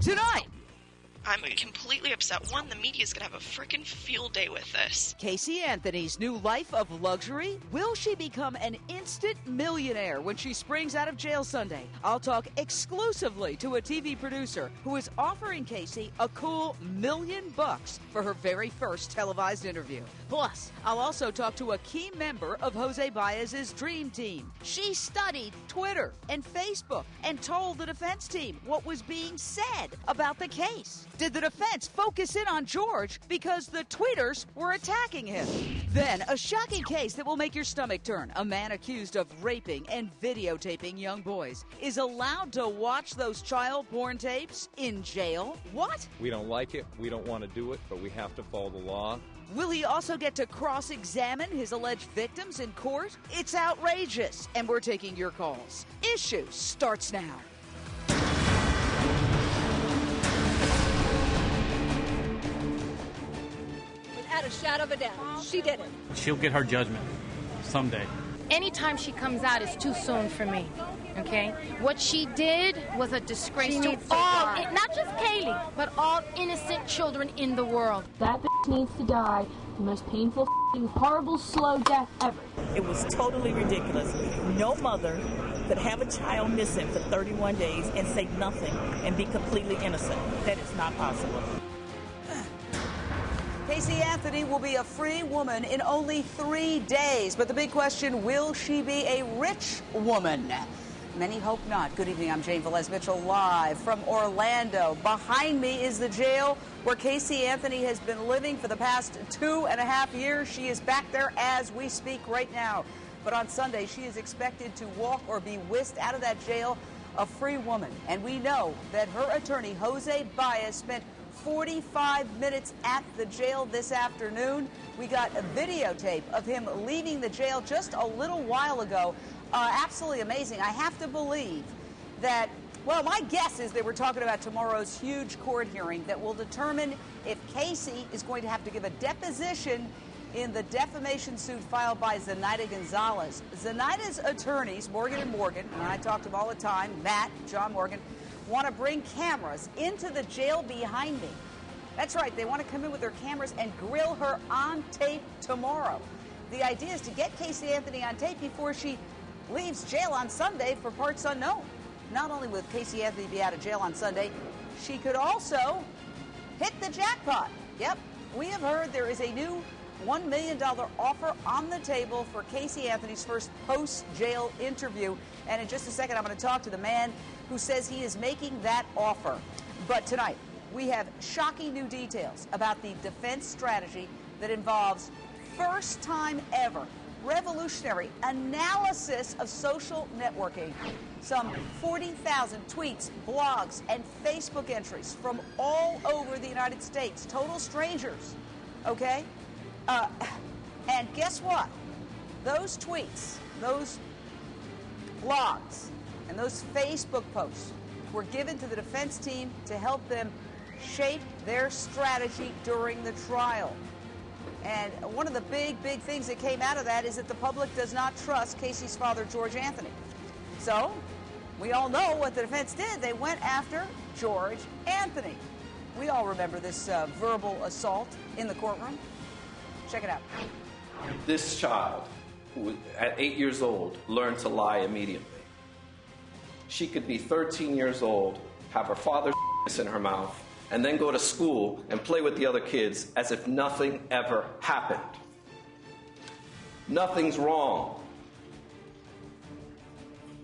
Tonight, I'm completely upset. One, the media's going to have a frickin' field day with this. Casey Anthony's new life of luxury. Will she become an instant millionaire when she springs out of jail Sunday? I'll talk exclusively to a TV producer who is offering Casey a cool $1 million for her very first televised interview. Plus, I'll also talk to a key member of Jose Baez's dream team. She studied Twitter and Facebook and told the defense team what was being said about the case. Did the defense focus in on George because the tweeters were attacking him? Then, a shocking case that will make your stomach turn. A man accused of raping and videotaping young boys is allowed to watch those child porn tapes in jail? What? We don't like it, we don't want to do it, but we have to follow the law. Will he also get to cross-examine his alleged victims in court? It's outrageous, and we're taking your calls. Issues starts now. Without a shadow of a doubt, she did it. She'll get her judgment someday. Anytime she comes out is too soon for me, okay? What she did was a disgrace to all, not just Kaylee, but all innocent children in the world. That bitch needs to die the most painful, horrible, slow death ever. It was totally ridiculous. No mother could have a child missing for 31 days and say nothing and be completely innocent. That is not possible. Casey Anthony will be a free woman in only 3 days. But the big question, will she be a rich woman? Many hope not. Good evening. I'm Jane Velez-Mitchell live from Orlando. Behind me is the jail where Casey Anthony has been living for the past 2.5 years. She is back there as we speak right now. But on Sunday, she is expected to walk or be whisked out of that jail a free woman. And we know that her attorney, Jose Baez, spent 45 minutes at the jail this afternoon. We got a videotape of him leaving the jail just a little while ago. Absolutely amazing. I have to believe that, well, my guess is they were talking about tomorrow's huge court hearing that will determine if Casey is going to have to give a deposition in the defamation suit filed by Zenaida Gonzalez. Zenaida's attorneys, Morgan & Morgan, and I talk to them all the time, Matt, John Morgan, want to bring cameras into the jail behind me. That's right, they want to come in with their cameras and grill her on tape tomorrow. The idea is to get Casey Anthony on tape before she leaves jail on Sunday for parts unknown. Not only will Casey Anthony be out of jail on Sunday, she could also hit the jackpot. Yep, we have heard there is a new $1 million offer on the table for Casey Anthony's first post-jail interview. And in just a second, I'm going to talk to the man who says he is making that offer. But tonight, we have shocking new details about the defense strategy that involves first time ever revolutionary analysis of social networking. Some 40,000 tweets, blogs, and Facebook entries from all over the United States. Total strangers, okay? And guess what? Those tweets, those blogs, and those Facebook posts were given to the defense team to help them shape their strategy during the trial. And one of the big things that came out of that is that the public does not trust Casey's father, George Anthony. So, we all know what the defense did. They went after George Anthony. We all remember this verbal assault in the courtroom. Check it out. This child, who at 8 years old, learned to lie immediately. She could be 13 years old, have her father's in her mouth, and then go to school and play with the other kids as if nothing ever happened. Nothing's wrong.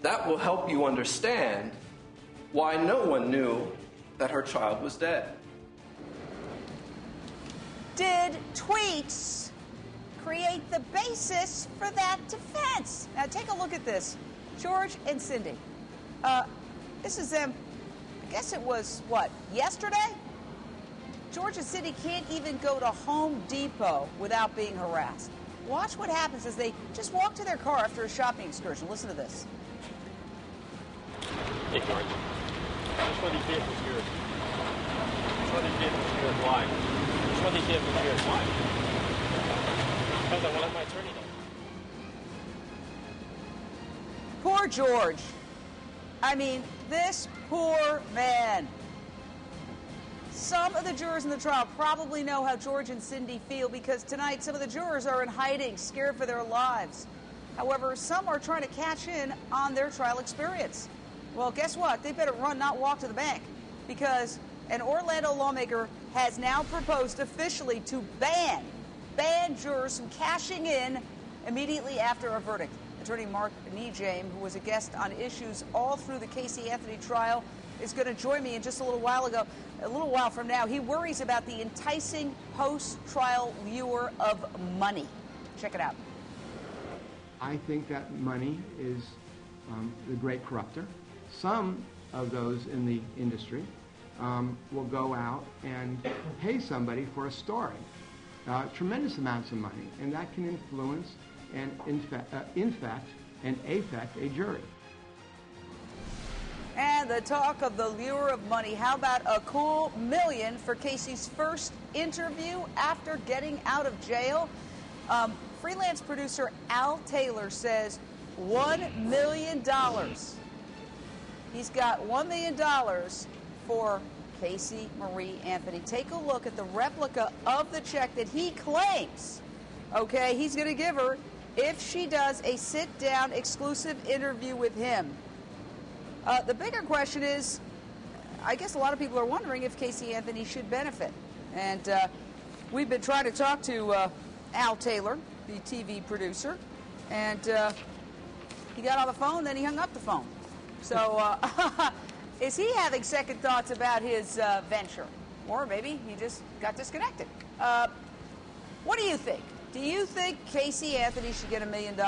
That will help you understand why no one knew that her child was dead. Did tweets create the basis for that defense? Now take a look at this. George and Cindy. This is them, I guess it was, what, yesterday? George and Cindy can't even go to Home Depot without being harassed. Watch what happens as they just walk to their car after a shopping excursion. Listen to this. Hey, George. Which one of these vehicles is yours? Which one of these vehicles is yours? Why? Which one of these vehicles is yours? Why? Because I want to let my attorney know. Poor George. I mean, this poor man. Some of the jurors in the trial probably know how George and Cindy feel because tonight some of the jurors are in hiding, scared for their lives. However, some are trying to cash in on their trial experience. Well, guess what? They better run, not walk to the bank, because an Orlando lawmaker has now proposed officially to ban jurors from cashing in immediately after a verdict. Attorney Mark Nejame, who was a guest on issues all through the Casey Anthony trial, is going to join me in just a little while from now. He worries about the enticing post-trial lure of money. Check it out. I think that money is the great corrupter. Some of those in the industry will go out and pay somebody for a story, tremendous amounts of money, and that can influence and affect a jury. And the talk of the lure of money. How about a cool $1 million for Casey's first interview after getting out of jail? Freelance producer Al Taylor says $1 million. He's got $1 million for Casey Marie Anthony. Take a look at the replica of the check that he claims, okay, he's going to give her if she does a sit-down exclusive interview with him. The bigger question is, I guess a lot of people are wondering if Casey Anthony should benefit. And we've been trying to talk to Al Taylor, the TV producer, and he got on the phone, then he hung up the phone. So is he having second thoughts about his venture? Or maybe he just got disconnected. What do you think? Do you think Casey Anthony should get $1 million?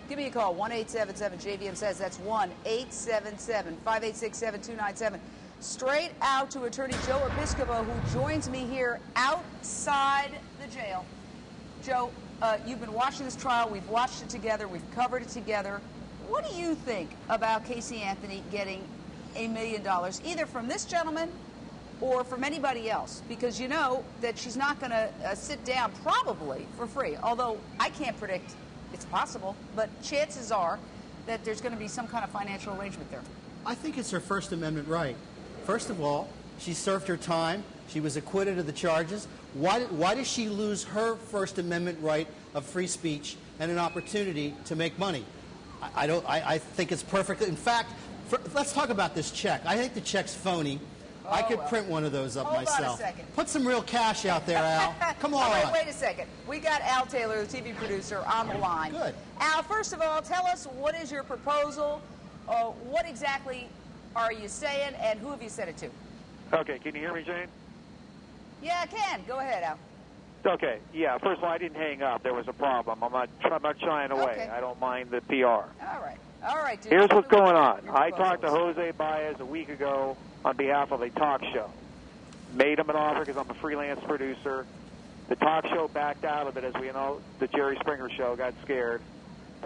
Give me a call, 1-877-JVM says. That's 1-877-586-7297. Straight out to attorney Joe Episcopo, who joins me here outside the jail. Joe, you've been watching this trial. We've watched it together. We've covered it together. What do you think about Casey Anthony getting $1 million, either from this gentleman or from anybody else? Because you know that she's not going to sit down probably for free, although I can't predict. It's possible, but chances are that there's going to be some kind of financial arrangement there. I think it's her First Amendment right. First of all, she served her time. She was acquitted of the charges. Why does she lose her First Amendment right of free speech and an opportunity to make money? I think it's perfect. In fact, let's talk about this check. I think the check's phony. I could print one of those up myself. Hold on a second. Put some real cash out there, Al. Come on. Wait a second. We got Al Taylor, the TV producer, on the line. Good. Al, first of all, tell us what is your proposal? What exactly are you saying, and who have you said it to? Okay, can you hear me, Jane? Yeah, I can. Go ahead, Al. Okay, yeah, first of all, I didn't hang up. There was a problem. I'm not shying away. Okay. I don't mind the PR. All right, dude. Here's what's going on. I talked to Jose Baez a week ago on behalf of a talk show. Made him an offer because I'm a freelance producer. The talk show backed out of it, as we know. The Jerry Springer show got scared.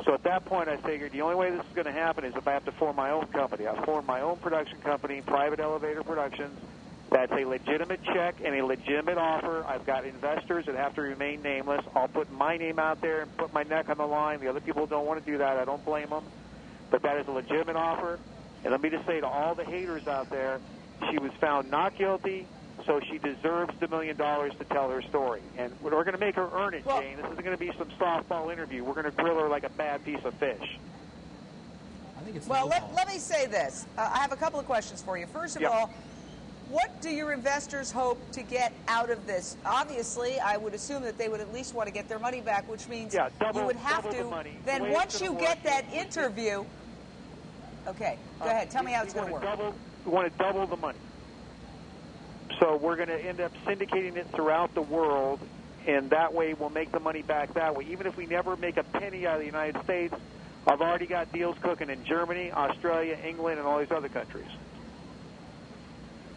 So at that point, I figured the only way this is going to happen is if I have to form my own company. I formed my own production company, Private Elevator Productions. That's a legitimate check and a legitimate offer. I've got investors that have to remain nameless. I'll put my name out there and put my neck on the line. The other people don't want to do that. I don't blame them. But that is a legitimate offer. And let me just say to all the haters out there, she was found not guilty, so she deserves the $1 million to tell her story. And we're going to make her earn it, Jane. This isn't going to be some softball interview. We're going to grill her like a bad piece of fish. I think it's let me say this. I have a couple of questions for you. First of all, what do your investors hope to get out of this? Obviously, I would assume that they would at least want to get their money back, which means you would have to. Then once you get that interview, okay, go ahead. Tell me how it's going to work. We want to double the money. So we're going to end up syndicating it throughout the world, and that way we'll make the money back that way. Even if we never make a penny out of the United States, I've already got deals cooking in Germany, Australia, England, and all these other countries.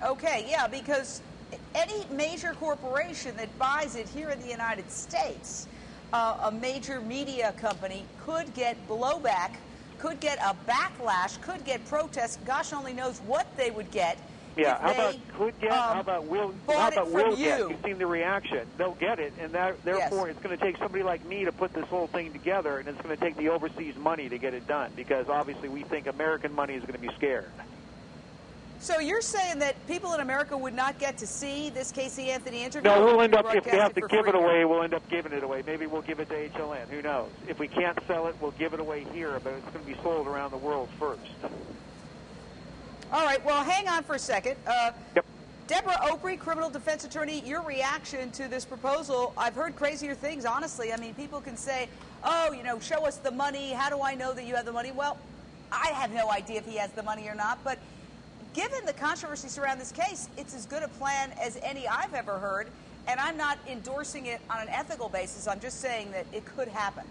Okay, yeah, because any major corporation that buys it here in the United States, a major media company could get blowback, could get a backlash, could get protests. Gosh only knows what they would get. Yeah, how about could get? How about will get? You've seen the reaction. They'll get it, and therefore it's going to take somebody like me to put this whole thing together, and it's going to take the overseas money to get it done, because obviously we think American money is going to be scared. So you're saying that people in America would not get to see this Casey Anthony interview? No, we'll end up, if we have to give it away, we'll end up giving it away. Maybe we'll give it to HLN. Who knows? If we can't sell it, we'll give it away here, but it's going to be sold around the world first. All right, well, hang on for a second. Yep. Deborah Opry, criminal defense attorney, your reaction to this proposal, I've heard crazier things, honestly. I mean, people can say, oh, you know, show us the money. How do I know that you have the money? Well, I have no idea if he has the money or not, but given the controversy surrounding this case, it's as good a plan as any I've ever heard, and I'm not endorsing it on an ethical basis. I'm just saying that it could happen.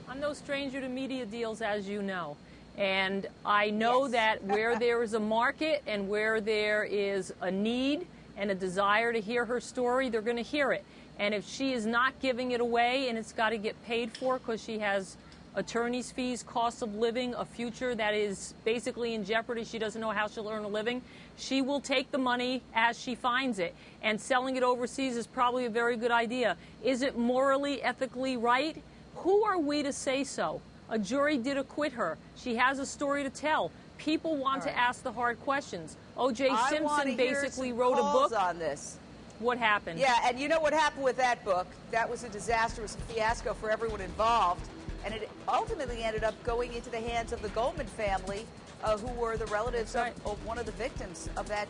I'm no stranger to media deals, as you know. And I know that where there is a market and where there is a need and a desire to hear her story, they're going to hear it. And if she is not giving it away and it's got to get paid for because she has attorney's fees, cost of living, a future that is basically in jeopardy, she doesn't know how she'll earn a living, she will take the money as she finds it. And selling it overseas is probably a very good idea. Is it morally, ethically right? Who are we to say so? A jury did acquit her. She has a story to tell. People want to ask the hard questions. O.J. Simpson basically wrote a book on this. What happened? Yeah, and you know what happened with that book? That was a disaster. It was a fiasco for everyone involved. And it ultimately ended up going into the hands of the Goldman family, who were the relatives of one of the victims of that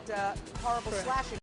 horrible slashing.